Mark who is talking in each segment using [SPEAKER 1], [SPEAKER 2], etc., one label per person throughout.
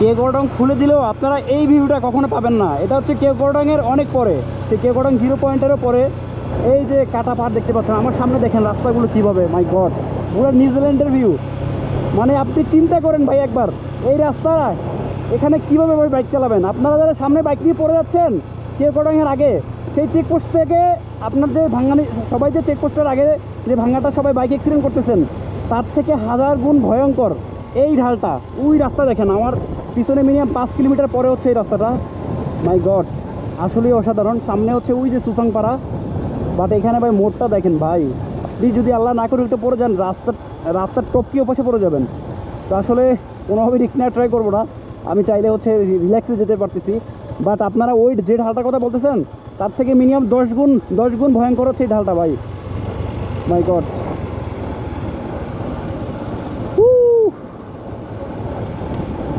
[SPEAKER 1] কেওক্রাডং খুলে দিলেও আপনারা এই ভিউটা কখনো পাবেন না। এটা হচ্ছে কেওক্রাডংয়ের অনেক পরে, সেই কেওক্রাডং 0 পয়েন্টেরও পরে। এই যে কাটা পাহাড় দেখতে পাচ্ছেন আমার সামনে, দেখেন রাস্তাগুলো কীভাবে, মাই গড, পুরো নিউজিল্যান্ডের ভিউ। মানে আপনি চিন্তা করেন ভাই একবার, এই রাস্তা এখানে কীভাবে ভাই বাইক চালাবেন? আপনারা যারা সামনে বাইক নিয়ে পড়ে যাচ্ছেন কেওক্রাডংয়ের আগে, সেই চেকপোস্ট থেকে আপনার যে ভাঙানি, সবাই যে চেকপোস্টের আগে যে ভাঙাটা সবাই বাইক অ্যাক্সিডেন্ট করতেছেন, তার থেকে 1000 গুণ ভয়ঙ্কর এই ঢালটা। ওই রাস্তা দেখেন, আমার পিছনে মিনিমাম 5 কিলোমিটার পরে হচ্ছে এই রাস্তাটা। মাই গড, আসলেই অসাধারণ। সামনে হচ্ছে ওই যে সুসাংপাড়া, বাট এখানে ভাই মোড়টা দেখেন ভাই, আপনি যদি আল্লাহ না করে একটু পড়ে যান, রাস্তার টপকিও পাশে পড়ে যাবেন। তো আসলে কোনোভাবে রিস্ক নেওয়ার ট্রাই করবো না, আমি চাইলে হচ্ছে রিল্যাক্সে যেতে পারতেছি। বাট আপনারা ওই যে ঢালটার কথা বলতেছেন, তার থেকে মিনিমাম 10 গুণ ভয়ঙ্কর হচ্ছে এই ঢালটা ভাই। মাই গড,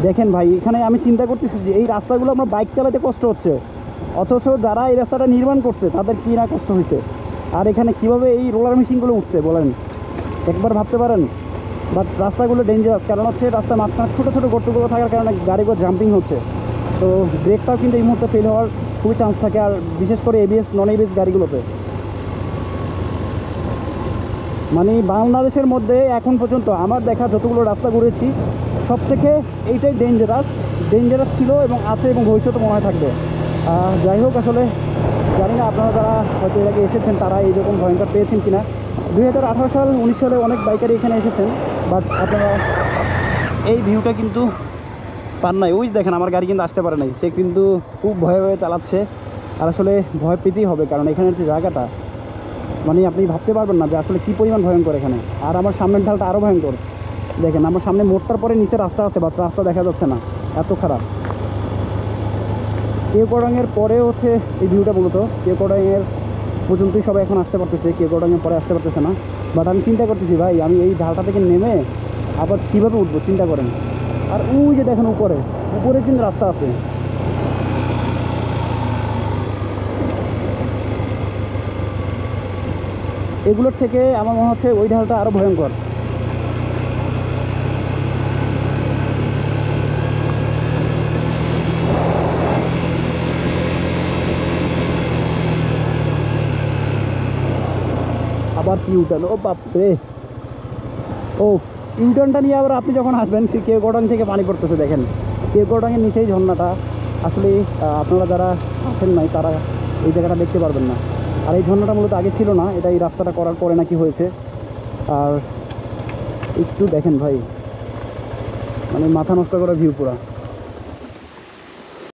[SPEAKER 1] দেখেন ভাই, এখানে আমি চিন্তা করতেছি যে এই রাস্তাগুলো আমার বাইক চালাতে কষ্ট হচ্ছে, অথচ যারা এই রাস্তাটা নির্মাণ করছে তাদের কী না কষ্ট হয়েছে। আর এখানে কিভাবে এই রোলার মেশিনগুলো উঠছে বলেন, একবার ভাবতে পারেন। বাট রাস্তাগুলো ডেঞ্জারাস, কারণ হচ্ছে রাস্তার মাঝখানে ছোটো ছোটো গর্তগুলো থাকার কারণে গাড়িগুলো জাম্পিং হচ্ছে। তো ব্রেকটাও কিন্তু এই মুহূর্তে ফেল হওয়ার খুবই চান্স থাকে, আর বিশেষ করে এবিএস নন এবিএস গাড়িগুলোতে। মানে বাংলাদেশের মধ্যে এখন পর্যন্ত আমার দেখা যতগুলো রাস্তা ঘুরেছি, সব থেকে এইটাই ডেঞ্জারাস ছিল এবং আছে, এবং ভবিষ্যতে মনে হয় থাকবে। যাই হোক, আসলে জানি না আপনারা যারা হয়তো এর আগে এসেছেন তারা এইরকম ভয়ঙ্কর পেয়েছেন কিনা। 2018 সাল 19 সালে অনেক বাইকারই এখানে এসেছেন, বাট আপনারা এই ভিউটা কিন্তু পান নাই। ওই দেখেন আমার গাড়ি কিন্তু আসতে পারে নাই, সে কিন্তু খুব ভয়ে ভয়ে চালাচ্ছে। আর আসলে ভয় পেতেই হবে, কারণ এখানের যে জায়গাটা, মানে আপনি ভাবতে পারবেন না যে আসলে কী পরিমাণ ভয়ঙ্কর এখানে। আর আমার সামনের ঢালটা আরও ভয়ঙ্কর, দেখেন আমার সামনে মোড়টার পরে নিচে রাস্তা আছে, বাট রাস্তা দেখা যাচ্ছে না, এত খারাপ। কেওক্রাডংয়ের পরে হচ্ছে এই ভিউটা, মূলত কেওক্রাডংয়ের পর্যন্তই সবাই এখন আসতে পারতেছে, কেওক্রাডংয়ের পরে আসতে পারতেছে না। বাট আমি চিন্তা করতেছি ভাই, আমি এই ঢালটা থেকে নেমে আবার কীভাবে উঠবো চিন্তা করেন। আর ওই যে দেখেন উপরে কিন্তু রাস্তা আছে। এগুলোর থেকে আমার মনে হচ্ছে ওই ঢালটা আরও ভয়ঙ্কর। আবার কি ইউটার্ন, ও বাপরে, ও ইউটার্নটা নিয়ে আবার আপনি যখন আসবেন, সে কেওক্রাডং থেকে পানি পড়তেছে দেখেন, কেওক্রাডংয়ের নিচেই ঝর্ণাটা। আসলে আপনারা যারা আসেন নাই তারা এই জায়গাটা দেখতে পারবেন না। আর এই ঝর্ণাটা মূলত আগে ছিল না, এটা এই রাস্তাটা করার পরে নাকি হয়েছে। আর একটু দেখেন ভাই, মানে মাথা নষ্ট করা ভিউ পুরা।